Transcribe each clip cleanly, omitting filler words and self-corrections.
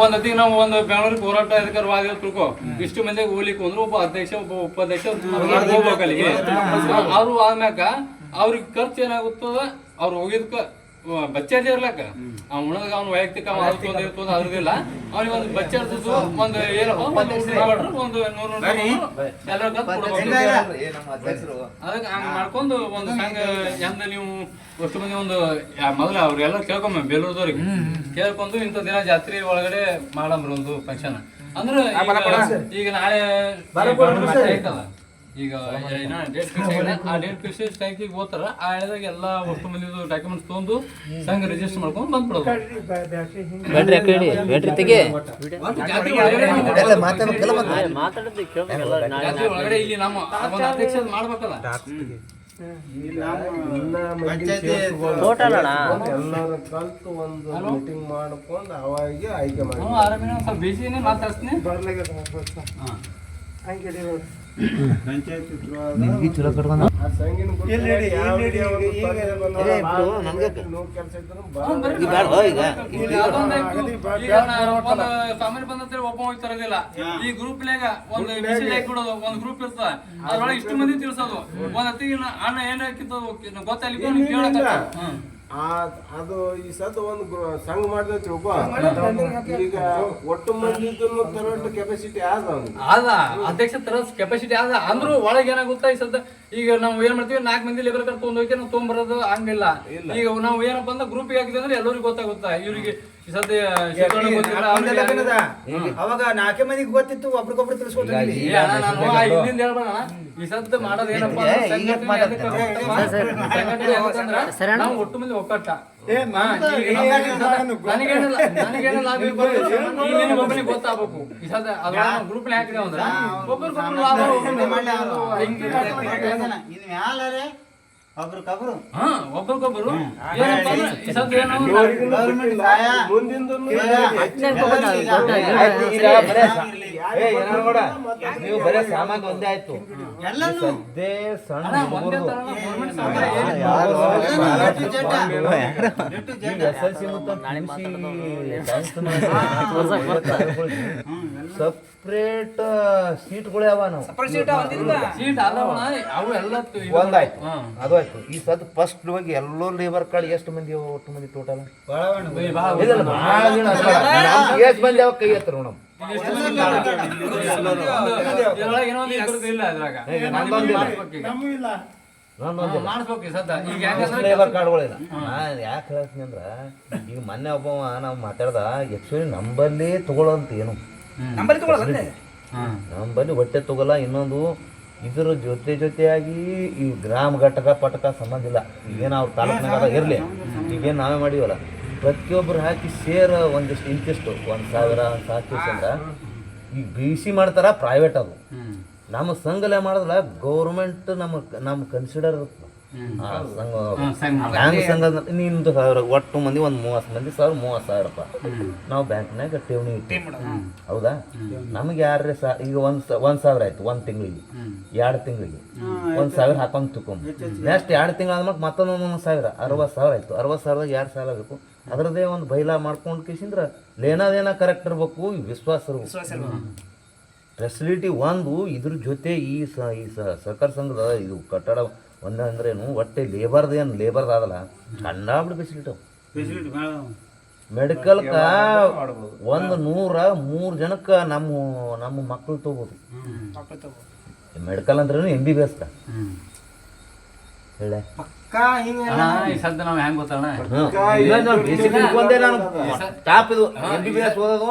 ಒಂದತಿ ನಾವು ಒಂದು ಬೆಂಗಳೂರಿಗೆ ಹೋರಾಟ ಅಧಿಕಾರವಾಗಿ ತಿಳ್ಕೊ ಇಷ್ಟು ಮಂದಿಗೆ ಹೋಗ್ಲಿಕ್ಕೆ ಅಂದ್ರೆ ಒಬ್ಬ ಅಧ್ಯಕ್ಷ ಒಬ್ಬ ಉಪಾಧ್ಯಕ್ಷ ಹೋಗ್ಬೇಕು ಅಲ್ಲಿಗೆ. ಅವ್ರು ಆದ್ಮ್ಯಾಕ ಅವ್ರಿಗೆ ಖರ್ಚು ಏನಾಗುತ್ತದ ಅವ್ರು ಹೋಗಿದ್ಕ ಬಚ್ಚಾರ್ಜ್ ಇರ್ಲಕ್ಕ ಉಣದಾಗ ಅವ್ನ ವೈಯಕ್ತಿಕ ಅದ್ರದಿಲ್ಲ ಅವ್ನಿಗೆ ಒಂದು ಬಚ್ಚಾರ್ಜು ಒಂದು ಏನಪ್ಪ ಒಂದು 100 ಅದಕ್ಕೆ ಹಂಗ ಮಾಡ್ಕೊಂಡು ಒಂದು ಸಂಘ ಎಂದ ನೀವು ಅಷ್ಟು ಮಂದಿ ಒಂದು ಮೊದಲ ಅವ್ರೆಲ್ಲ ಕೇಳ್ಕೊಂಬ ಬೇಲೂರ್ದವ್ರಿಗೆ ಕೇಳ್ಕೊಂಡು ಇಂಥ ದಿನ ಜಾತ್ರೆ ಒಳಗಡೆ ಮಾಡಂಬ್ರ ಒಂದು ಫಂಕ್ಷನ್ ಅಂದ್ರೆ ಈಗ ನಾಳೆ ಐತಲ್ಲ ಈಗ ಡೇಟ್ ಫಿಕ್ಸ್ ಆಗಿದೆ. ಆ ಡೇಟ್ ಫಿಕ್ಸ್ ಟೈಮಿಗೆ ಹೋಗ್ತಾರ ಆ ಹೇಳಿದಾಗ ಎಲ್ಲ ಅಷ್ಟು ಮಂದಿದು ಡಾಕ್ಯುಮೆಂಟ್ಸ್ ತೊಗೊಂಡು ಸಂಘ ರಿಜಿಸ್ಟರ್ ಮಾಡ್ಕೊಂಡು ಬಂದ್ಬಿಡೋದು. ಜಾತ್ರೆ ಒಳಗಡೆ ಇಲ್ಲಿ ನಮ್ಮ ಒಂದು ಅಧ್ಯಕ್ಷ ಮಾಡ್ಬೇಕಲ್ಲ ಎಲ್ಲರೂ ಕಲ್ತು ಒಂದು ಮೀಟಿಂಗ್ ಮಾಡ್ಕೊಂಡು ಅವಾಗ ಆಯ್ಕೆ ಮಾಡಿ ಸ್ವಲ್ಪ ಬಿಸಿನೇ ಮಾತಾಡ್ತೀನಿ. ಸಾಮಾನ್ಯ ಬಂದ ಒಬ್ಬ ಹೋಗಿ ತರೋದಿಲ್ಲ. ಈ ಗ್ರೂಪ್ ಒಂದು ಮೆಸೇಜ್ ಹಾಕಿಬಿಡೋದು, ಒಂದು ಗ್ರೂಪ್ ಇರ್ತದ ಅದ್ರೊಳಗೆ ಇಷ್ಟು ಮಂದಿ ತಿಳಿಸೋದು. ಒಂದ್ ಹೊತ್ತಿಗೆ ಅಣ್ಣ ಏನ್ ಹಾಕಿತ್ತು ಗೊತ್ತಲ್ಲಿ ಕೇಳಕ ಅದು ಈ ಸತ ಒಂದು ಸಂಘ ಮಾಡಿದ್ರೆ ತಿಳ್ಕೊ ಈಗ ಒಟ್ಟು ಮಂದಿದ್ದನ್ನು ತರೋಷ್ಟು ಕೆಪಾಸಿಟಿ ಆದ ಅಧ್ಯಕ್ಷ ತರ ಕೆಪಾಸಿಟಿ ಆದ ಅಂದ್ರೂ ಒಳಗೆ ಏನಾಗುತ್ತಾ ಈ ಸದ್ದ ಈಗ ನಾವು ಏನ್ ಮಾಡ್ತೀವಿ 4 ಮಂದಿ ಲೇಬರ್ ಕರ್ ತೊಗೊಂಡ್ ಹೋಗಿ ನಾವು ತೊಗೊಂಬರೋದು ಹಂಗಿಲ್ಲ. ಈಗ ನಾವು ಏನಪ್ಪ ಅಂದ್ರೆ ಗ್ರೂಪ್ ಹಾಕಿದ್ರೆ ಅಂದ್ರೆ ಎಲ್ಲರಿಗೂ ಗೊತ್ತಾಗುತ್ತಾ ಇವ್ರಿಗೆ ಈ ಸದ್ಯ ಅವಾಗ 4 ಮಂದಿಗೆ ಗೊತ್ತಿತ್ತು ಒಬ್ರಿಗೊಬ್ರು ತಿಳಿಸ್ಕೊಡ್ತೀನಿ. ಇಲ್ಲಿಂದ ಹೇಳ್ಬೇಡ ಈ ಸದ್ದ ಮಾಡೋದು ಏನಪ್ಪ ನಾವು ಒಟ್ಟು ಮಂದಿ ಒಕ್ಕಟ್ಟ ನನಗೇನು ಲಾಭ ಒಬ್ಬನಿಗೆ ಗೊತ್ತಾಗಬೇಕು. ಈ ಸದ್ದ ಅದ್ರ ಗ್ರೂಪ್ ಹಾಕಿದೆ ಅಂದ್ರೆ ಒಬ್ಬರಿಗೊಬ್ರು ಲಾಭ ಒಬ್ರಿಗೊಬ್ರು ಒಬ್ಬರಿಗೊಬ್ಬರು ನೀವು ಬರೇ ಸಾಮಾನ್ ಒಂದೇ ಆಯ್ತು. ಸದ್ದೇ ಸಣ್ಣ ಸಪ್ರೇಟ್ ಸೀಟ್ಗಳೇ ಅವ ನಾವು ಒಂದಾಯ್ತು ಅದು ಆಯ್ತು. ಈ ಸದ್ ಫಸ್ಟ್ ಹೋಗಿ ಎಲ್ಲೋ ಲೇಬರ್ ಕಾರ್ಡ್ ಎಷ್ಟು ಮಂದಿ ಒಟ್ಟು ಮಂದಿ ಟೋಟಲ್ ಎಷ್ಟು ಮಂದಿ ಅವ ಕೈ ಹತ್ರ ನೋಡಮ್ ಲೇಬರ್ ಕಾರ್ಡ್ಗಳಿಲ್ಲ. ನಾನ್ ಯಾಕೆ ಹೇಳ್ತೀನಿ ಅಂದ್ರ ಈಗ ಮೊನ್ನೆ ಒಬ್ಬ ನಾವು ಮಾತಾಡ್ದ ಆಕ್ಚುಲಿ ನಂಬಲ್ಲಿ ತಗೊಳ್ಳೋಂತ ಏನು ನಂಬಲ್ಲಿ ಹೊಟ್ಟೆ ತಗೋಲ್ಲ. ಇನ್ನೊಂದು ಇದ್ರ ಜೊತೆಯಾಗಿ ಈ ಗ್ರಾಮ ಘಟಕ ಪಟಕ ಸಂಬಂಧ ಇಲ್ಲ. ಈಗೇನು ಅವ್ರ ತಾಲೂಕಿನಾಗ ಇರಲಿ ಈಗೇನು ನಾವೇ ಮಾಡಿವಲ್ಲ ಪ್ರತಿಯೊಬ್ಬರು ಹಾಕಿ ಸೇರ್ ಒಂದಿಷ್ಟು ಇಂತಿಷ್ಟು 1000 ಸಾಕಿಸಂದ್ರ ಈಗ BC ಮಾಡ್ತಾರ ಪ್ರೈವೇಟ್ ಅದು. ನಮ್ಮ ಸಂಘಲೇ ಮಾಡೋದಿಲ್ಲ ಗೌರ್ಮೆಂಟ್ ನಮ್ಮ ಕನ್ಸಿಡರ್ ಇರುತ್ತೆ. ಬ್ಯಾಂಕ್ ಸಂಘ ನಿಂದು 1000 ಒಟ್ಟು ಮಂದಿ ಒಂದು 30 ಮಂದಿ 30,000 ರೂಪಾಯಿ ನಾವು ಬ್ಯಾಂಕ್ನಾಗ ಠೇವಣಿ ಇಟ್ಟು ಹೌದಾ. ನಮ್ಗೆ ಯಾರೇ ಈಗ 1,000 ಆಯ್ತು 1 ತಿಂಗಳಿಗೆ 2 ತಿಂಗಳಿಗೆ 1,000 ಹಾಕೊಂಡು ತಿಳ್ಕೊಂಬ ನೆಕ್ಸ್ಟ್ 2 ತಿಂಗಳು ಆದ್ಮೇಲೆ ಮತ್ತೊಂದು 1,000 60,000 ಆಯ್ತು. 60,000ದಾಗ 2,000 ಬೇಕು. ಅದರದೇ ಒಂದು ಬೈಲಾ ಮಾಡ್ಕೊಂಡು ಕಿಸಿಂದ್ರ ಲೇನಾದೇನ ಕರೆಕ್ಟ್ ಇರ್ಬೇಕು, ವಿಶ್ವಾಸ ಇರ್ಬೇಕು. ಫೆಸಿಲಿಟಿ ಒಂದು ಇದ್ರ ಜೊತೆ ಈ ಸಹಕಾರ ಸಂಘದ ಇದು ಕಟ್ಟಡ ಒಂದಂದ್ರೇನು ಒಟ್ಟೆ ಲೇಬರ್ದು ಆದಲ್ಲ ಕಂಡಾಬಿಡು ಫೆಸಿಲಿಟಿ ಮೆಡಿಕಲ್ಕ 103 ಜನಕ್ಕೆ ನಮ್ಮ ಮಕ್ಕಳು ತಗೋಬೋದು. ಮೆಡಿಕಲ್ ಅಂದ್ರೇನು MBBS ಹೇಳ ಸದ್ದ ನಾವ್ ಹೆಂಗ್ ಗೊತ್ತಣ್ಣ ಟಾಪ್ ಇದು MBBS ಓದೋದು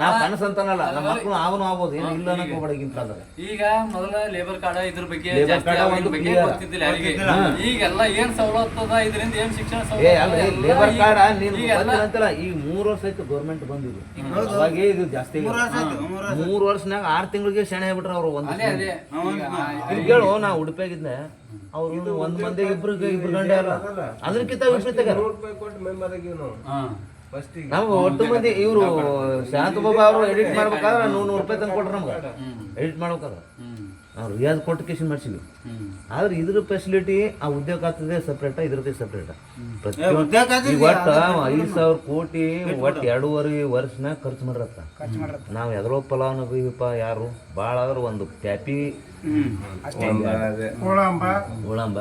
ನಾವು ಕನಸಂತಾನಲ್ಲ ನಮ್ಮ ಮಕ್ಕಳು ಅವನು ಆಗ್ಬೋದು ಏನು ಇಲ್ಲ ಅನ್ನೋಕೆ. ಈಗ ಮೊದಲ ಲೇಬರ್ ಕಾರ್ಡ್ ಇದ್ರ ಬಗ್ಗೆ ಗೊತ್ತಿದ್ದಿಲ್ಲ ಯಾರಿಗೆ. ಈಗೆಲ್ಲ ಏನ್ ಸವಲತ್ತದ ಇದರಿಂದ ಏನ್ ಶಿಕ್ಷಣ ಲೇಬರ್ ಕಾರ್ಡ್ ಅಂತಲ್ಲ ಈಗ 3 ವರ್ಷ ಆಯ್ತು ಗೌರ್ಮೆಂಟ್ ಬಂದಿದ್ದು. ಅವಾಗ ಇದು ಜಾಸ್ತಿ 3 ವರ್ಷನಾಗ 6 ತಿಂಗಳಿಗೆ ಶೆಣೆ ಆಗ್ಬಿಟ್ರ ಅವ್ರು. ಒಂದು ಹೇಳು ನಾ ಉಡುಪಿಯಾಗಿದ್ದೆ ಅವ್ರು 1 ಮಂದಿ ಇಬ್ರು ಗಂಟೆ ಅಲ್ಲ ಅದಕ್ಕಿಂತ ವಿಪರೀತ ನಾವು ಒಟ್ಟು ಮಂದಿ ಇವರು ಶಾಂತ ಬಾಬಾ ಅವರು ಎಡಿಟ್ ಮಾಡ್ಬೇಕಾದ್ರೆ 100 ರೂಪಾಯಿ ತಂದು ಕೊಟ್ರು ನಮ್ಗೆ ಎಡಿಟ್ ಮಾಡ್ಬೇಕಾದ್ರೆ ನಾವು ರಿಯಾಜ್ ಕೊಟ್ಟು ಕೇಶನ್ ಮಾಡಿಸಿದ್ವಿ. ಆದ್ರೆ ಇದ್ರ ಫೆಸಿಲಿಟಿ ಆ ಉದ್ಯೋಗ ಆಗ್ತದೆ ಸಪ್ರೇಟ ಇದ್ರದ್ದೇ ಸಪ್ರೇಟ ಪ್ರತಿಯೊಂದು ಈಗ ಒಟ್ಟು 5,000 ಕೋಟಿ ಒಟ್ಟು 2.5 ವರ್ಷನಾಗ ಖರ್ಚು ಮಾಡಿರತ್ತ. ನಾವು ಎದ್ರೋ ಫಲಾನುಭವಿಪ ಯಾರು ಭಾಳ ಆದ್ರೆ ಒಂದು ಟ್ಯಾಪಿ ಉಳಂಬ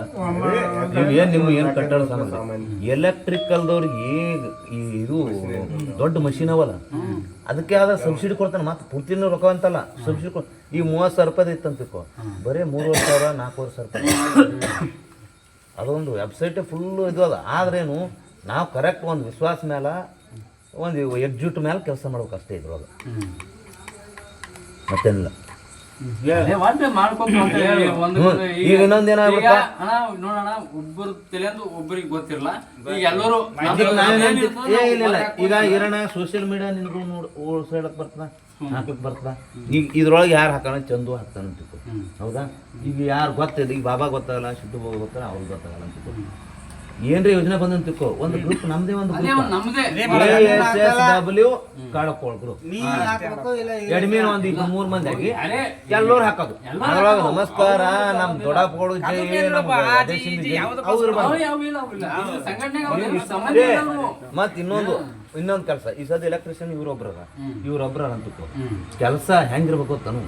ಏನು ನಿಮ್ಗೆ ಏನು ಕಟ್ಟಡ ಸಾಮಾನು ಎಲೆಕ್ಟ್ರಿಕಲ್ದವ್ರಿಗೆ ಇದು ದೊಡ್ಡ ಮಷೀನ್ ಅವಲ್ಲ ಅದಕ್ಕೆ ಆದ ಸಬ್ಸಿಡಿ ಕೊಡ್ತಾನೆ. ಮತ್ತೆ ಪೂರ್ತಿನೂ ರೊಕ್ಕ ಅಂತಲ್ಲ ಸಬ್ಸಿಡಿ ಈ 30,000 ರೂಪಾಯಿ ಇತ್ತಂತಿಕೋ ಬರೀ 3,500 4,500 ರೂಪಾಯಿ. ಅದೊಂದು ವೆಬ್ಸೈಟೇ ಫುಲ್ಲು ಇದು ಅದ. ಆದ್ರೇನು ನಾವು ಕರೆಕ್ಟ್ ಒಂದು ವಿಶ್ವಾಸ ಮೇಲೆ ಒಂದು ಎಕ್ಸಿಕ್ಯೂಟ್ ಮೇಲೆ ಕೆಲಸ ಮಾಡ್ಬೇಕು ಅಷ್ಟೇ ಇದ್ರೊಳಗೆ, ಮತ್ತೇನಿಲ್ಲ. ಈಗ ಇನ್ನೊಂದೇನಾಗ್ಬಿಟ್ಟ ನೋಡೋಣ, ಒಬ್ಬರು ತಿಳಿಯಂದು ಒಬ್ಬರಿಗೆ ಗೊತ್ತಿರಲ್ಲ. ಈಗ ಎಲ್ಲರೂ ಏನಿಲ್ಲ. ಈಗ ಇರೋಣ ಸೋಷಿಯಲ್ ಮೀಡಿಯಾ ನಿನ್ಗೂ ಓಡಿಸೋಡಕ್ ಬರ್ತದ, ಹಾಕಕ್ ಬರ್ತದ. ಈಗ ಇದ್ರೊಳಗೆ ಯಾರು ಹಾಕೋಣ ಚಂದು ಹಾಕ್ತಾನ ಅಂತಿತ್ತು, ಹೌದಾ? ಈಗ ಯಾರು ಗೊತ್ತಿದೆ, ಈಗ ಬಾಬಾ ಗೊತ್ತಾಗಲ್ಲ, ಸಿದ್ದು ಬಾಬಾ ಗೊತ್ತಾಗಲ್ಲ, ಅವ್ರಿಗೆ ಗೊತ್ತಾಗಲ್ಲ ಅಂತಿತ್ತು. ಏನ್ರಿ ಯೋಜನೆ ಬಂದಂತಿಕ್ಕೋ ಒಂದು ಗ್ರೂಪ್ ನಮ್ದೇ ಒಂದು ASSW ಕಾಡಕೋಳ್ ಗ್ರೂಪ್ ಎಡ್ಮೀನ್ ಒಂದು 2-3 ಮಂದಿ ಆಗಿ ಎಲ್ಲರೂ ಹಾಕೋದು. ಅದ್ರೊಳಗೆ ನಮಸ್ಕಾರ ನಮ್ ದೊಡ್ಡಪ್ಪಗಳು ಜೈ ಮತ್ ಇನ್ನೊಂದು ಕೆಲಸ. ಈ ಸದ ಎಲೆಕ್ಟ್ರಿಷಿಯನ್ ಇವ್ರೊಬ್ರ ಅಂತಿತ್ತು. ಕೆಲಸ ಹೆಂಗಿರ್ಬೇಕು ತಾನು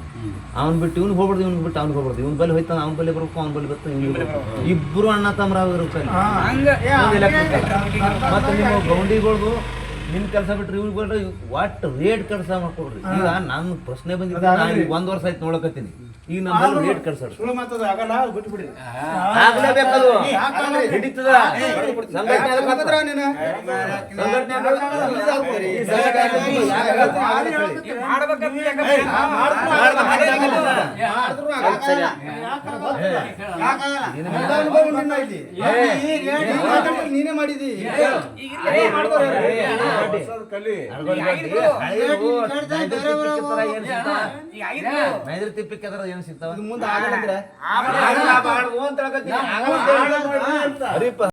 ಅವ್ನ್ ಬಿಟ್ಟು ಇವ್ನಿಗೆ ಹೋಗ್ಬಾರ್ದು, ಇವ್ನಿಗೆ ಬಿಟ್ಟು ಅವ್ನಿಗೆ ಹೋಗ್ಬಾರ್ದು. ಇವ್ನ ಬಲ್ಲಿ ಹೋಯ್ತಾನ, ಅವ್ನ ಬಲ್ಲಿ ಬರ್ಬೇಕು, ಅವ್ನ ಬಲ್ಲಿ ಬರ್ತಾನೆ, ಇವ್ನಿಗೆ ಬರ್ಬೇಕು. ಇಬ್ರು ಅಣ್ಣ ತಮ್ಮರ ಇರ್ಬೇಕು. ಮತ್ತೆ ನಿಮ್ಮ ಗೌಂಡಿಗಳ್ದು ನಿಮ್ ಕೆಲಸ ಬಿಟ್ರಿ ಇವ್ರಿಗೆ ಒಟ್ಟು ರೇಟ್ ಕೆಲಸ ಮಾಡ್ಕೊಡ್ರಿ. ಈಗ ನನ್ನ ಪ್ರಶ್ನೆ ಬಂದಿದ್ದ 1 ವರ್ಷ ಆಯ್ತು ನೋಡಕತ್ತೀನಿ. ಈಗ ನಮ್ಮ ರೇಟ್ ಕೆಲಸ ಆಗ್ಲೇಬೇಕದು ಹಿಡಿತದ ನೀನೇ ಮಾಡಿದಿ. ನೈದ್ರ ತಿಪ್ಪಿಕ್ಕದ್ರ ಏನ್ ಸಿಗ್ತಾವ ಮುಂದೆ ಆಗಲ್ಲ.